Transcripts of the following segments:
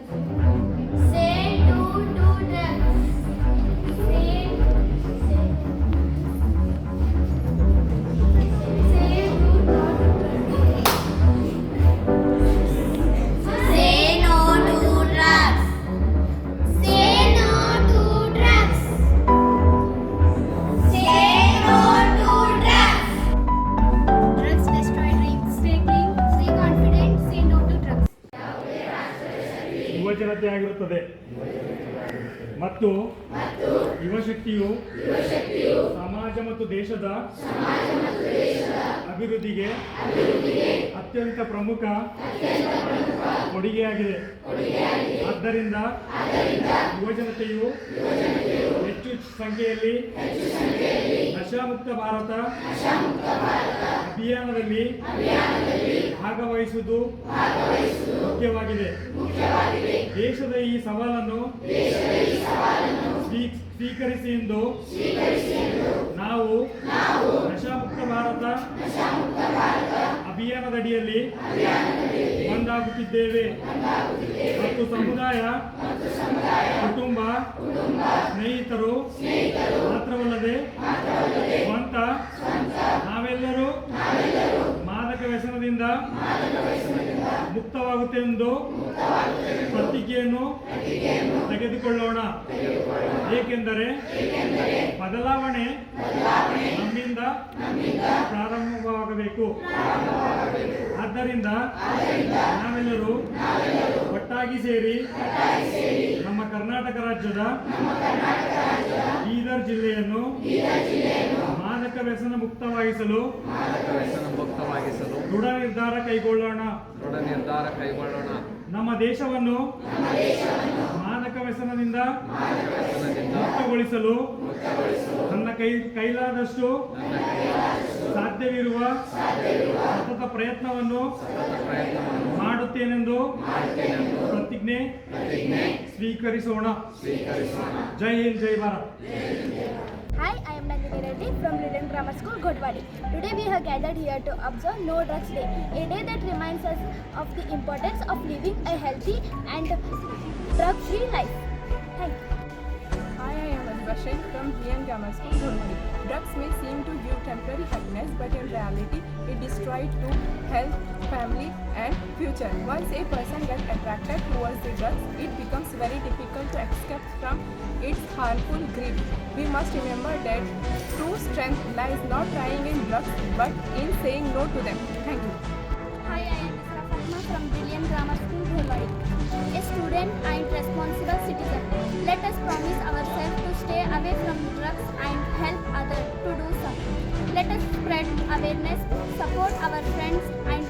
Say no to drugs. Say Say no to drugs. Say no to drugs. Say no to drugs. Drugs destroy dreams. Stay clean. Stay confident. Say no to drugs. ಯುವಜನತೆ ಆಗಿರುತ್ತದೆ ಮತ್ತು ಯುವಶಕ್ತಿಯು ಸಮಾಜ ಮತ್ತು ದೇಶದ ಅಭಿವೃದ್ಧಿಗೆ ಅತ್ಯಂತ ಪ್ರಮುಖ ಕೊಡುಗೆಯಾಗಿದೆ. ಆದ್ದರಿಂದ ಯುವಜನತೆಯು ಹೆಚ್ಚು ಸಂಖ್ಯೆಯಲ್ಲಿ ನಶಾಮುಕ್ತ ಭಾರತ ಅಭಿಯಾನದಲ್ಲಿ ಭಾಗವಹಿಸುವುದು ಮುಖ್ಯವಾಗಿದೆ. ದೇಶದ ಈ ಸವಾಲನ್ನು ಸ್ವೀಕರಿಸಿ ಎಂದು ನಾವು ನಶಾಮುಕ್ತ ಭಾರತ ಅಭಿಯಾನದಡಿಯಲ್ಲಿ ಒಂದಾಗುತ್ತಿದ್ದೇವೆ ಮತ್ತು ಸಮುದಾಯ, ಕುಟುಂಬ, ಸ್ನೇಹಿತರು ಮಾತ್ರವಲ್ಲದೆ ಸ್ವಂತ ನಾವೆಲ್ಲರೂ ಮಾದಕ ವ್ಯಸನದಿಂದ ಮುಕ್ತವಾಗುತ್ತೆಂದು ಪ್ರತಿಜ್ಞೆಯನ್ನು ತೆಗೆದುಕೊಳ್ಳೋಣ. ಏಕೆಂದರೆ ಬದಲಾವಣೆ ನಮ್ಮಿಂದ ಪ್ರಾರಂಭವಾಗಬೇಕು. ಆದ್ದರಿಂದ ನಾವೆಲ್ಲರೂ ಒಟ್ಟಾಗಿ ಸೇರಿ ನಮ್ಮ ಕರ್ನಾಟಕ ರಾಜ್ಯದ ಬೀದರ್ ಜಿಲ್ಲೆಯನ್ನು ಮಾದಕ ವ್ಯಸನ ಮುಕ್ತವಾಗಿಸಲು ದೃಢ ನಿರ್ಧಾರ ಕೈಗೊಳ್ಳೋಣ. ನಮ್ಮ ದೇಶವನ್ನು ಮಾದಕ ವ್ಯಸನದಿಂದ ಮುಕ್ತಗೊಳಿಸಲು ನನ್ನ ಕೈಲಾದಷ್ಟು ಸಾಧ್ಯವಿರುವ ಸತತ ಪ್ರಯತ್ನವನ್ನು ಮಾಡುತ್ತೇನೆಂದು ಪ್ರತಿಜ್ಞೆ ಸ್ವೀಕರಿಸೋಣ. ಜೈ ಹಿಂದ್, ಜೈ Bharat. Hi, I am Nandini Reddy from Lillian Grammar School, Godwadi. Today we have gathered here to observe No Drugs Day, a day that reminds us of the importance of living a healthy and drug-free life. Thank you. Hi, I am Advashin from Lillian Grammar School, Godwadi. Drugs may seem to give temporary happiness, but in reality, it destroys to health, family, and future. Once a person gets attracted towards the drugs, it becomes very difficult to escape from its harmful grip. We must remember that true strength lies not trying in drugs, but in saying no to them. Thank you. Hi, I am Isra Fatma from Brilliant Grammar School, Godwadi. A student and responsible citizen. Let us promise ourselves to stay away from drugs and help others to do so. Let us spread awareness, support our friends, and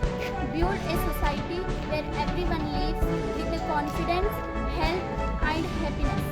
build a society where everyone lives with confidence, health, and happiness.